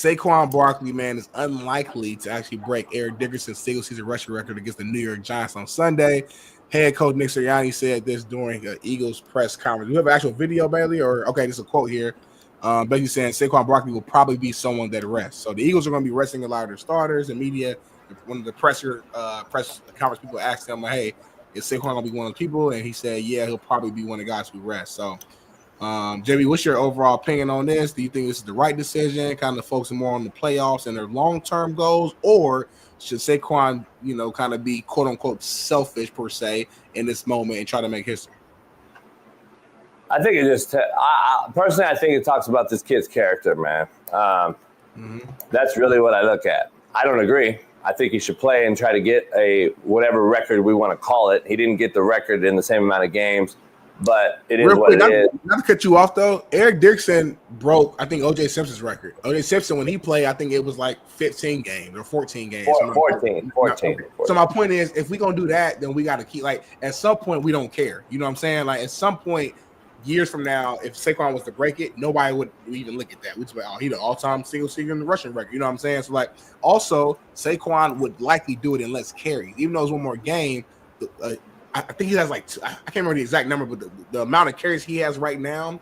Saquon Barkley, man, is unlikely to actually break Eric Dickerson's single-season rushing record against the New York Giants on Sunday. Head coach Nick Sirianni said this during an Eagles press conference. Do you have an actual video, Bailey? Or okay, there's a quote here. Basically saying Saquon Barkley will probably be someone that rests. So the Eagles are going to be resting a lot of their starters and media. One of the press conference people asked him, like, hey, is Saquon going to be one of the people? And he said, yeah, he'll probably be one of the guys who rest. So, JB, what's your overall opinion on this? Do you think this is the right decision, kind of focusing more on the playoffs and their long-term goals, or should Saquon, kind of be quote-unquote selfish per se in this moment and try to make history? I think it just personally, I think it talks about this kid's character, man. That's really what I look at. I don't agree. I think he should play and try to get a whatever record we want to call it. He didn't get the record in the same amount of games, but it is what it is. Not to cut you off, though, Eric Dickerson broke, I think, O.J. Simpson's record. O.J. Simpson, when he played, I think it was like 15 games or 14 games. 14. So my point is, if we're going to do that, then we got to keep, like, at some point, we don't care. You know what I'm saying? Like, at some point, years from now, if Saquon was to break it, nobody would even look at that. We'd be like, oh, he's the all-time single-season rushing record. You know what I'm saying? So, like, also, Saquon would likely do it in less carries. Even though it's one more game, I think he has, like, I can't remember the exact number, but the amount of carries he has right now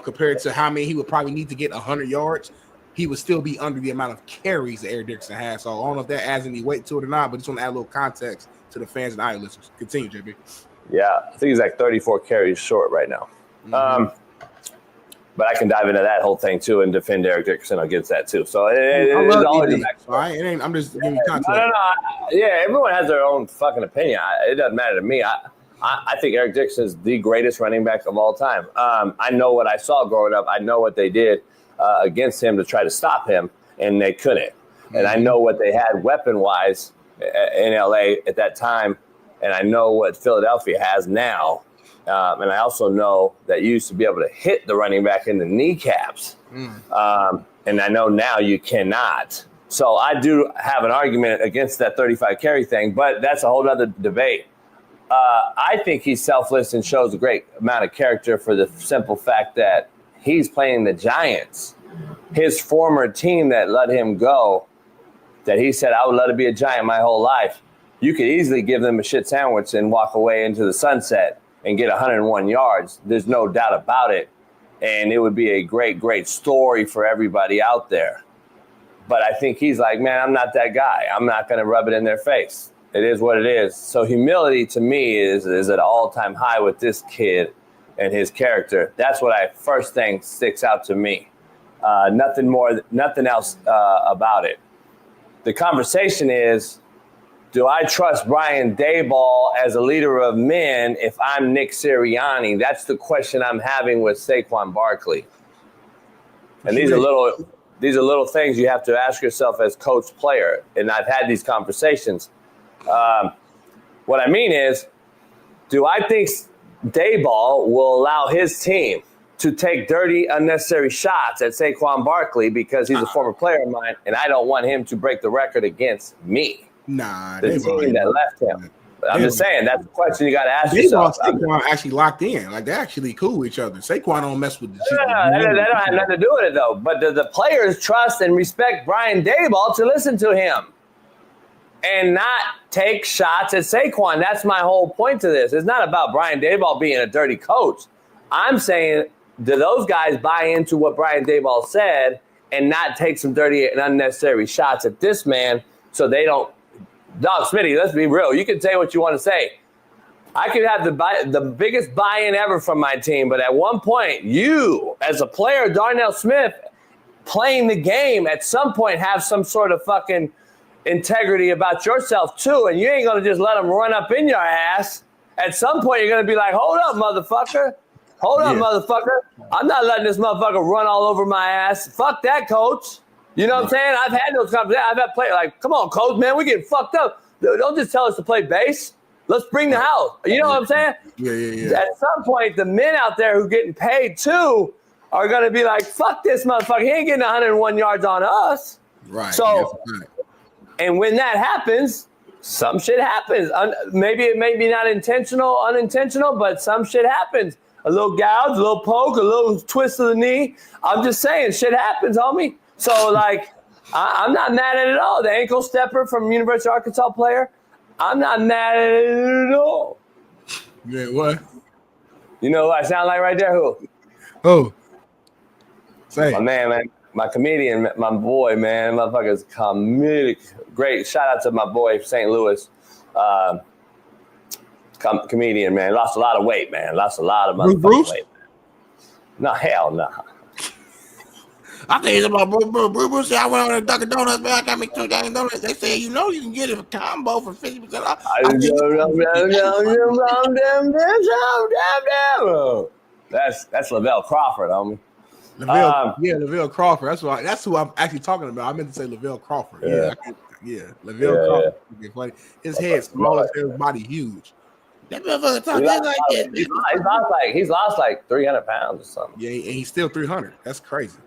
compared to how many he would probably need to get 100 yards, he would still be under the amount of carries that Eric Dickerson has. So, I don't know if that adds any weight to it or not, but just want to add a little context to the fans and audio listeners. Continue, JB. Yeah, I think he's like 34 carries short right now. But I can dive into that whole thing too and defend Eric Dickerson against that too. So I'm just giving you context. No. Yeah, everyone has their own fucking opinion. It doesn't matter to me. I think Eric Dickerson is the greatest running back of all time. I know what I saw growing up. I know what they did against him to try to stop him, and they couldn't. And I know what they had weapon-wise in LA at that time. And I know what Philadelphia has now. And I also know that you used to be able to hit the running back in the kneecaps. And I know now you cannot. So I do have an argument against that 35 carry thing, but that's a whole other debate. I think he's selfless and shows a great amount of character for the simple fact that he's playing the Giants. His former team that let him go, that he said, I would love to be a Giant my whole life. You could easily give them a shit sandwich and walk away into the sunset and get 101 yards. There's no doubt about it. And it would be a great, great story for everybody out there. But I think he's like, man, I'm not that guy. I'm not going to rub it in their face. It is what it is. So humility to me is at an all-time high with this kid and his character. That's what first thing sticks out to me. Nothing else about it. The conversation is, do I trust Brian Daboll as a leader of men if I'm Nick Sirianni? That's the question I'm having with Saquon Barkley. And these are little things you have to ask yourself as coach player. And I've had these conversations. What I mean is, do I think Daboll will allow his team to take dirty, unnecessary shots at Saquon Barkley because he's a former player of mine and I don't want him to break the record against me? Nah, the team that left him. But I'm just saying, that's the question you got to ask yourself. Saquon actually locked in. Like, they're actually cool with each other. Saquon don't mess with the shit. That don't have nothing to do with it, though. But the players trust and respect Brian Daboll to listen to him and not take shots at Saquon. That's my whole point to this. It's not about Brian Daboll being a dirty coach. I'm saying, do those guys buy into what Brian Daboll said and not take some dirty and unnecessary shots at this man so they don't? Dog, Smitty, let's be real. You can say what you want to say. I could have the biggest buy-in ever from my team, but at one point, you, as a player, Darnell Smith, playing the game, at some point have some sort of fucking integrity about yourself, too, and you ain't going to just let them run up in your ass. At some point, you're going to be like, hold up, motherfucker. Hold up, motherfucker. I'm not letting this motherfucker run all over my ass. Fuck that, coach. You know what I'm saying? I've had those conversations. I've had players like, come on, coach, man, we're getting fucked up. Don't just tell us to play base. Let's bring the house. You know what I'm saying? Yeah. At some point, the men out there who are getting paid too are going to be like, fuck this motherfucker. He ain't getting 101 yards on us. Right. So, and when that happens, some shit happens. Maybe it may be not unintentional, but some shit happens. A little gouge, a little poke, a little twist of the knee. I'm just saying, shit happens, homie. So, like, I'm not mad at it at all. The ankle stepper from University of Arkansas player, I'm not mad at it at all. Yeah, what? You know who I sound like right there? Who? Who? Say My it. man, my comedian, my boy, man. Motherfucker's comedic. Great. Shout out to my boy, St. Louis. Comedian, man. Lost a lot of weight, man. Lost a lot of motherfucking weight. No, hell no. I think it's about Bruce. I went on a Dunkin' Donuts, man. I got me 2 Dunkin' Donuts. They said, you know, you can get a combo for 50% off. That's Lavelle Crawford, homie. Lavelle Crawford. That's who I'm actually talking about. I meant to say Lavelle Crawford. Lavelle Crawford. Funny. His head small as his body huge. That motherfucker talking like that. He's lost like 300 pounds or something. Yeah, and he's still 300. That's crazy.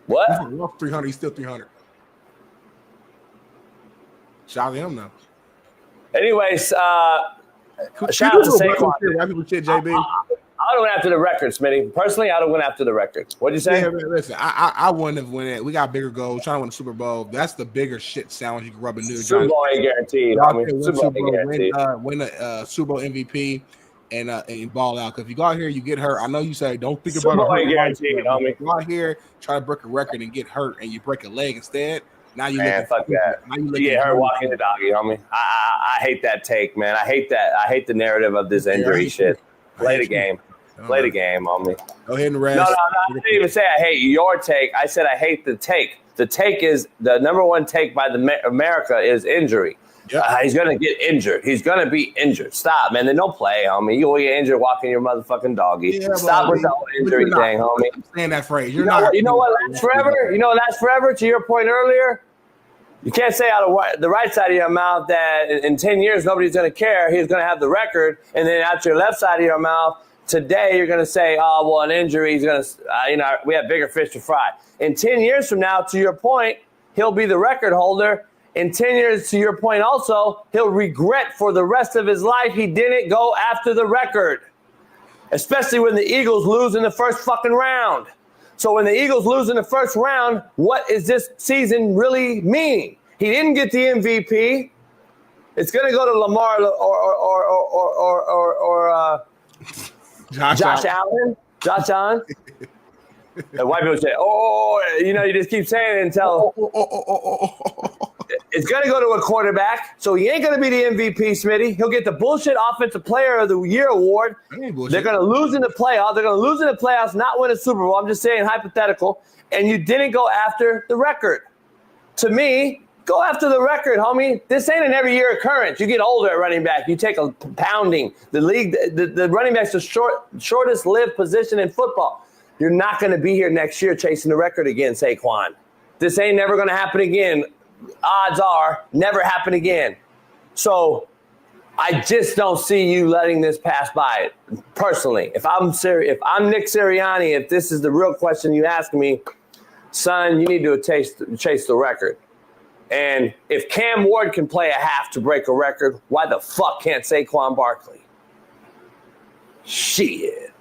What? He's lost 300. He's still 300. Shout out to him though. Anyways, shout out to Saquon. White people shit, JB. I would have went after the record, Smitty. Personally, I would have went after the record. What'd you say? Yeah, listen, I wouldn't have won it. We got bigger goals. Trying to win the Super Bowl. That's the bigger shit challenge you can rub a new. Super Bowl ain't guaranteed. Win a Super Bowl MVP and ball out. Because if you go out here, you get hurt. I know you say don't think Super about Bowl ain't guaranteed, homie. If you go out here, try to break a record and get hurt, and you break a leg instead. Now you fuck that. You get hurt walking the doggy, homie. I hate that take, man. I hate that. I hate the narrative of this injury shit. Play the game. Play the game, homie. Go ahead and rest. No. I didn't even say I hate your take. I said I hate the take. The take is the number one take by America is injury. Yep. He's going to get injured. He's going to be injured. Stop, man. Then don't play, homie. You will get injured walking your motherfucking doggy. Yeah, Stop with the whole injury thing, homie. I'm saying that phrase. You know what lasts forever? You know what lasts forever? To your point earlier, you can't say out of the right side of your mouth that in 10 years nobody's going to care. He's going to have the record. And then out your left side of your mouth, today you're going to say, oh, well, an injury is going to, we have bigger fish to fry. In 10 years from now, to your point, he'll be the record holder. In 10 years, to your point also, he'll regret for the rest of his life he didn't go after the record, especially when the Eagles lose in the first fucking round. So when the Eagles lose in the first round, what is this season really mean? He didn't get the MVP. It's going to go to Lamar or Josh Allen. Josh Allen. And white people say, you just keep saying it until it's going to go to a quarterback. So he ain't going to be the MVP, Smitty. He'll get the bullshit Offensive Player of the Year award. They're going to lose in the playoffs. They're going to lose in the playoffs, not win a Super Bowl. I'm just saying hypothetical. And you didn't go after the record. To me, go after the record, homie. This ain't an every year occurrence. You get older at running back. You take a pounding. The league, the running back's the shortest lived position in football. You're not going to be here next year chasing the record again, Saquon. This ain't never going to happen again. Odds are never happen again. So I just don't see you letting this pass by. Personally, if I'm Nick Sirianni, if this is the real question you ask me, son, you need to chase the record. And if Cam Ward can play a half to break a record, why the fuck can't Saquon Barkley? Shit.